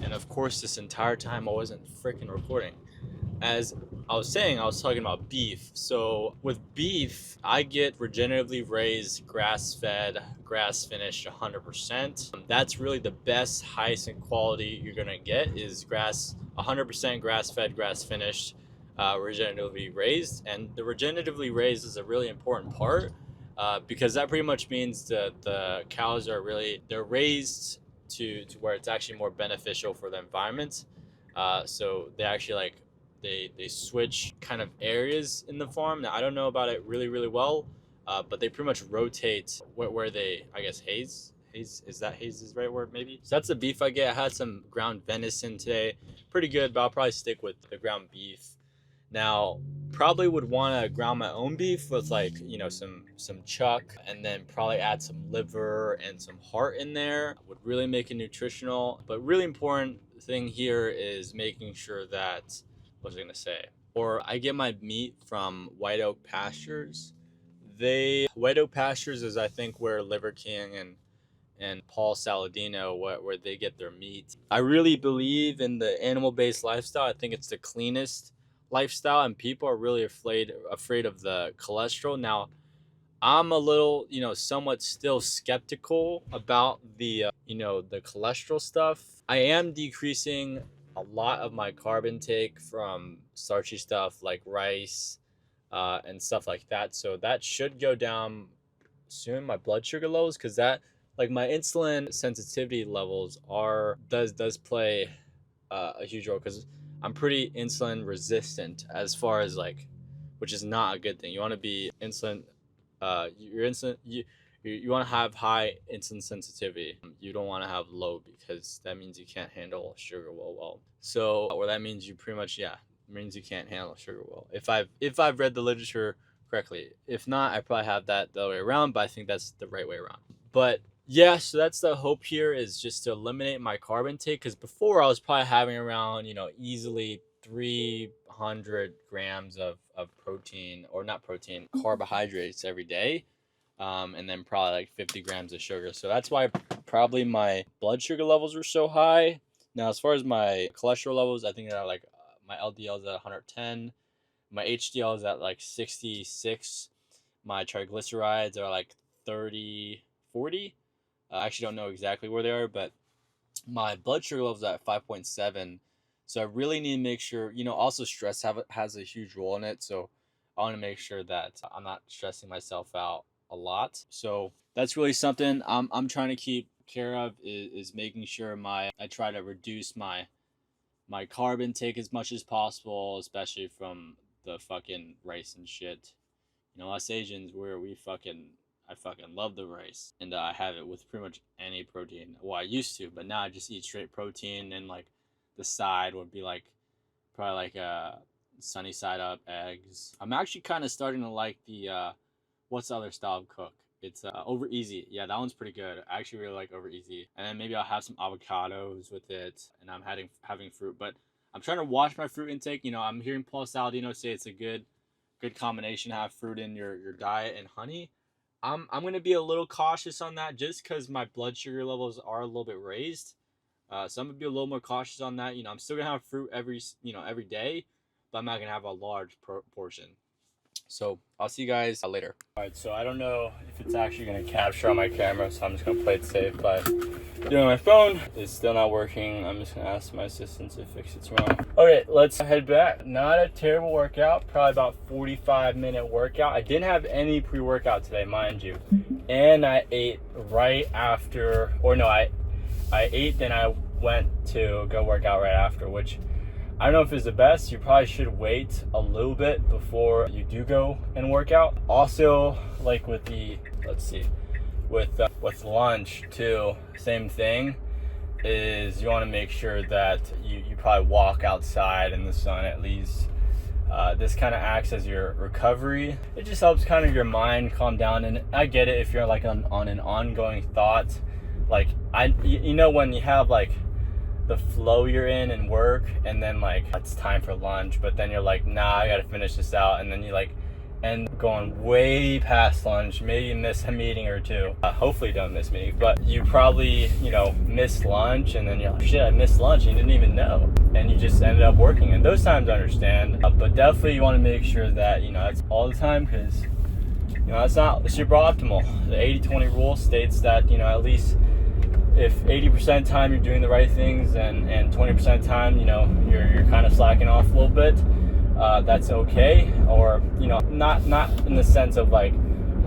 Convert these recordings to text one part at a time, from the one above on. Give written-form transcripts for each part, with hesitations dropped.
And of course, this entire time I wasn't freaking recording. As I was saying, I was talking about beef. So with beef, I get regeneratively raised, grass-fed, grass-finished 100%. That's really the best, highest in quality you're gonna get is 100% grass-fed, grass-finished, regeneratively raised. And the regeneratively raised is a really important part because that pretty much means the cows are they're raised to where it's actually more beneficial for the environment. So they actually they switch kind of areas in the farm. Now I don't know about it really well, but they pretty much rotate where they, I guess, haze is that haze is the right word maybe. So that's the beef I get. I had some ground venison today, pretty good, but I'll probably stick with the ground beef. Now probably would want to ground my own beef with some chuck, and then probably add some liver and some heart in there. Would really make it nutritional. But really important thing here is making sure that, what was I gonna say? Or I get my meat from White Oak Pastures. White Oak Pastures is, I think, where Liver King and Paul Saladino, where they get their meat. I really believe in the animal-based lifestyle. I think it's the cleanest lifestyle, and people are really afraid of the cholesterol. Now, I'm a little, somewhat still skeptical about the cholesterol stuff. I am decreasing a lot of my carb intake from starchy stuff like rice and stuff like that. So that should go down soon, my blood sugar levels, because that, like, my insulin sensitivity levels does play a huge role, because I'm pretty insulin resistant, as far as which is not a good thing. You want to be insulin, your insulin, you want to have high insulin sensitivity. You don't want to have low, because that means you can't handle sugar well. So, or that means you pretty much, means you can't handle sugar well. If I've read the literature correctly. If not, I probably have that the other way around, but I think that's the right way around. But yeah, so that's the hope here, is just to eliminate my carb intake, because before I was probably having around, easily 300 grams of protein, or not protein, carbohydrates every day. And then probably like 50 grams of sugar. So that's why probably my blood sugar levels were so high. Now, as far as my cholesterol levels, I think that my LDL is at 110. My HDL is at 66. My triglycerides are 30, 40. I actually don't know exactly where they are, but my blood sugar levels are at 5.7. So I really need to make sure, also stress has a huge role in it. So I want to make sure that I'm not stressing myself out a lot. So that's really something I'm trying to keep care of, is making sure I try to reduce my carb intake as much as possible, especially from the fucking rice and shit. Us Asians, I fucking love the rice, and I have it with pretty much any protein. Well, I used to, but now I just eat straight protein, and the side would be probably sunny side up eggs. I'm actually kind of starting to like the what's the other style of cook? It's Over Easy. Yeah, that one's pretty good. I actually really like Over Easy. And then maybe I'll have some avocados with it, and I'm having fruit. But I'm trying to watch my fruit intake. I'm hearing Paul Saladino say it's a good combination to have fruit in your diet and honey. I'm gonna be a little cautious on that, just because my blood sugar levels are a little bit raised. So I'm gonna be a little more cautious on that. I'm still gonna have fruit every day, but I'm not gonna have a large portion. So I'll see you guys later. All right, so I don't know if it's actually going to capture on my camera, so I'm just going to play it safe by doing my phone. It's still not working. I'm just going to ask my assistant to fix it tomorrow. Okay, let's head back. Not a terrible workout, probably about 45-minute workout. I didn't have any pre-workout today, mind you. And I ate right after, I ate, then I went to go work out right after, which I don't know if it's the best. You probably should wait a little bit before you do go and work out. Also, with lunch too, same thing, is you want to make sure that you probably walk outside in the sun at least. This kind of acts as your recovery. It just helps kind of your mind calm down. And I get it if you're on an ongoing thought. When you have the flow you're in work, and then it's time for lunch, but then you're nah, I gotta finish this out, and then you and going way past lunch, maybe miss a meeting or two. Hopefully don't miss meetings, but you probably, miss lunch, and then you're like, shit, I missed lunch, and you didn't even know. And you just ended up working. And those times I understand, but definitely you want to make sure that, that's all the time, because, it's not super optimal. The 80-20 rule states that, at least if 80% of the time you're doing the right things and 20% of the time, you're kind of slacking off a little bit, that's okay. Or, not in the sense of like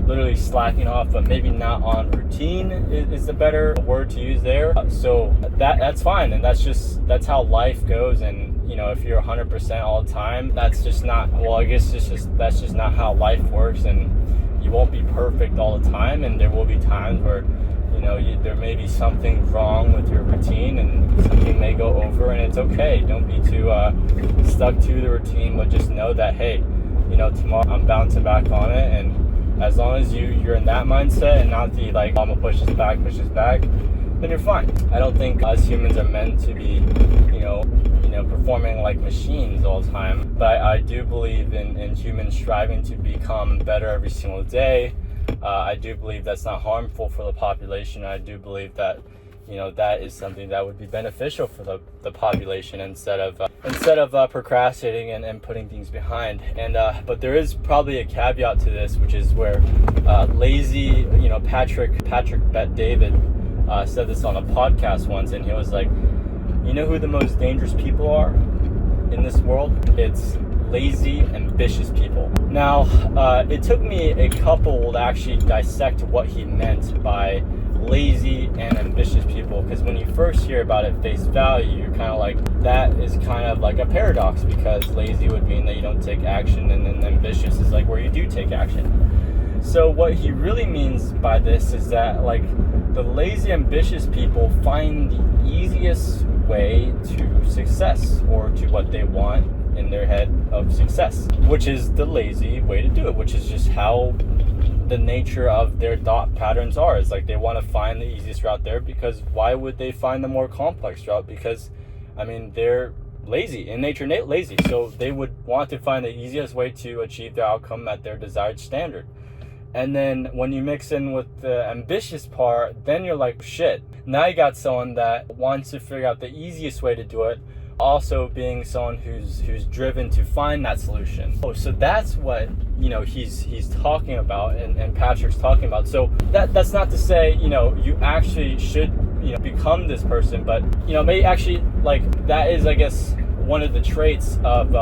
literally slacking off, but maybe not on routine is the better word to use there. So that's fine, and that's how life goes. And if you're 100% all the time, that's just not, well, I guess that's just not how life works. And you won't be perfect all the time, and there will be times where there may be something wrong with your routine, and something may go over, and it's okay. Don't be too stuck to the routine, but just know that, hey, tomorrow I'm bouncing back on it. And as long as you're in that mindset and not the like, I'm gonna push this back, then you're fine. I don't think us humans are meant to be, performing like machines all the time. But I do believe in humans striving to become better every single day. I do believe that's not harmful for the population. I do believe that, that is something that would be beneficial for the population instead of procrastinating and putting things behind. And but there is probably a caveat to this, which is where lazy, Patrick Bet David said this on a podcast once, and he was like, who the most dangerous people are in this world? It's lazy, ambitious people. Now, it took me a couple to actually dissect what he meant by lazy and ambitious people, because when you first hear about it face value, you're kind of like, that is kind of like a paradox, because lazy would mean that you don't take action, and then ambitious is like where you do take action. So what he really means by this is that, like, the lazy, ambitious people find the easiest way to success, or to what they want in their head of success, which is the lazy way to do it, which is just how the nature of their thought patterns are. It's like they want to find the easiest route there, because why would they find the more complex route? Because they're lazy in nature, lazy, so they would want to find the easiest way to achieve the outcome at their desired standard. And then when you mix in with the ambitious part, then you're like, shit, now you got someone that wants to figure out the easiest way to do it, also being someone who's driven to find that solution. So that's what he's talking about, and Patrick's talking about. So that's not to say you actually should become this person, but maybe actually, like, that is, I guess, one of the traits of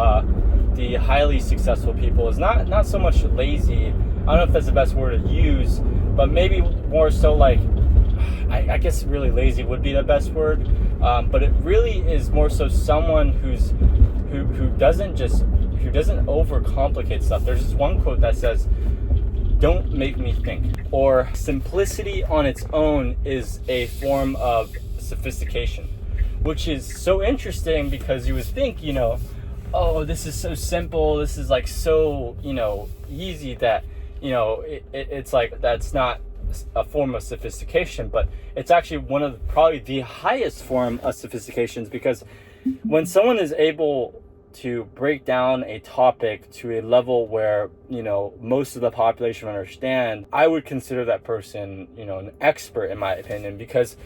the highly successful people is not so much lazy. I don't know if that's the best word to use, but maybe more so like, I guess really lazy would be the best word, but it really is more so someone who doesn't overcomplicate stuff. There's this one quote that says, "Don't make me think," or simplicity on its own is a form of sophistication, which is so interesting, because you would think, oh, this is so simple, this is like so easy, that it's like that's not a form of sophistication, but it's actually one of probably the highest form of sophistications, because when someone is able to break down a topic to a level where most of the population understand, I would consider that person an expert, in my opinion, because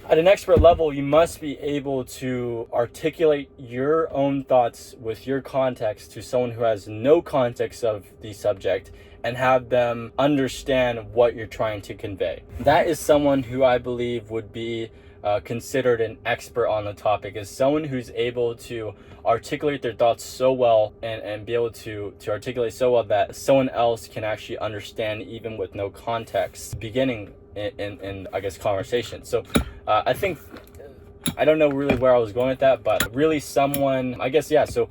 at an expert level, you must be able to articulate your own thoughts with your context to someone who has no context of the subject, and have them understand what you're trying to convey. That is someone who I believe would be considered an expert on the topic, is someone who's able to articulate their thoughts so well, and be able to articulate so well that someone else can actually understand, even with no context, beginning in I guess, conversation. So I think, I don't know really where I was going with that, but really someone, I guess, yeah, so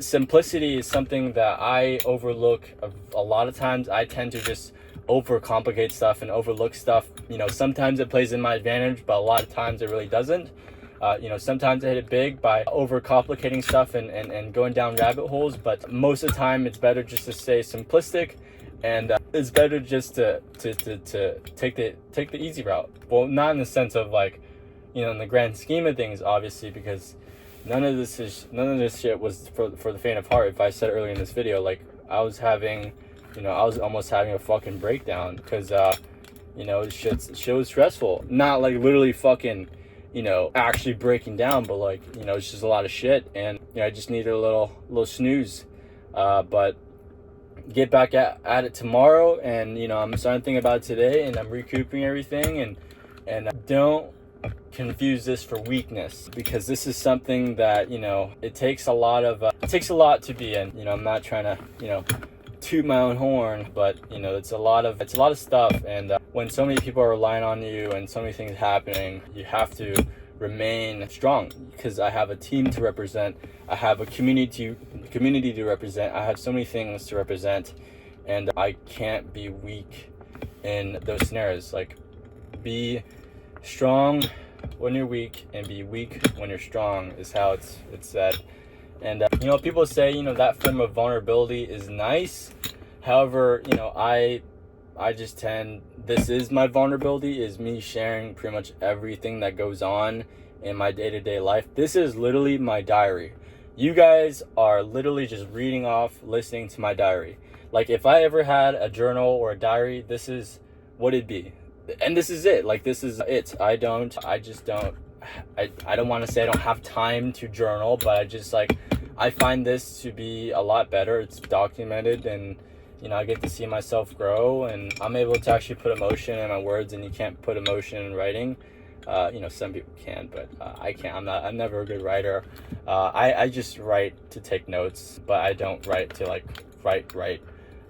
simplicity is something that I overlook a lot of times. I tend to just overcomplicate stuff and overlook stuff. Sometimes it plays in my advantage, but a lot of times it really doesn't. Sometimes I hit it big by overcomplicating stuff and going down rabbit holes, but most of the time it's better just to stay simplistic, and it's better just to take the easy route. Well, not in the sense of like, in the grand scheme of things, obviously, because none of this shit was for the faint of heart. If I said earlier in this video, like, I was having, I was almost having a fucking breakdown because, shit was stressful. Not like literally fucking, actually breaking down, but like, it's just a lot of shit. And, I just needed a little snooze. But get back at it tomorrow. And, I'm starting to think about it today, and I'm recouping everything. And don't confuse this for weakness, because this is something that, it takes a lot to be in. I'm not trying to, toot my own horn, but it's a lot of stuff. And when so many people are relying on you and so many things happening, you have to remain strong, because I have a team to represent, I have a community to represent, I have so many things to represent, and I can't be weak in those scenarios. Like, be strong when you're weak, and be weak when you're strong is how it's said. And people say, that form of vulnerability is nice. However, I just this is my vulnerability, is me sharing pretty much everything that goes on in my day-to-day life. This is literally my diary. You guys are literally just listening to my diary. Like, if I ever had a journal or a diary, this is what it'd be. And this is it. Like, this is it. I don't want to say I don't have time to journal, but I find this to be a lot better. It's documented, and I get to see myself grow, and I'm able to actually put emotion in my words, and you can't put emotion in writing. Some people can, but I can't. I'm never a good writer. I just write to take notes, but I don't write to write.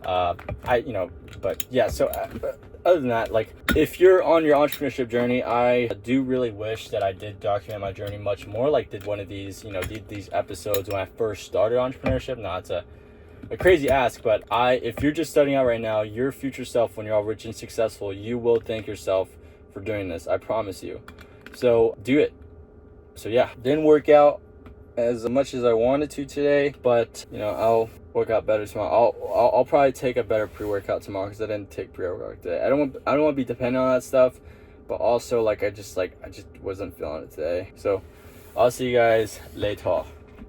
But yeah, so other than that, like, if you're on your entrepreneurship journey, I do really wish that I did document my journey much more, like did one of these, did these episodes when I first started entrepreneurship. Now, it's a crazy ask, but if you're just starting out right now, your future self, when you're all rich and successful, you will thank yourself for doing this. I promise you. So do it. So yeah, didn't work out as much as I wanted to today, but I'll work out better tomorrow. I'll probably take a better pre-workout tomorrow, because I didn't take pre-workout today. I don't want to be dependent on that stuff, but also I just wasn't feeling it today. So I'll see you guys later.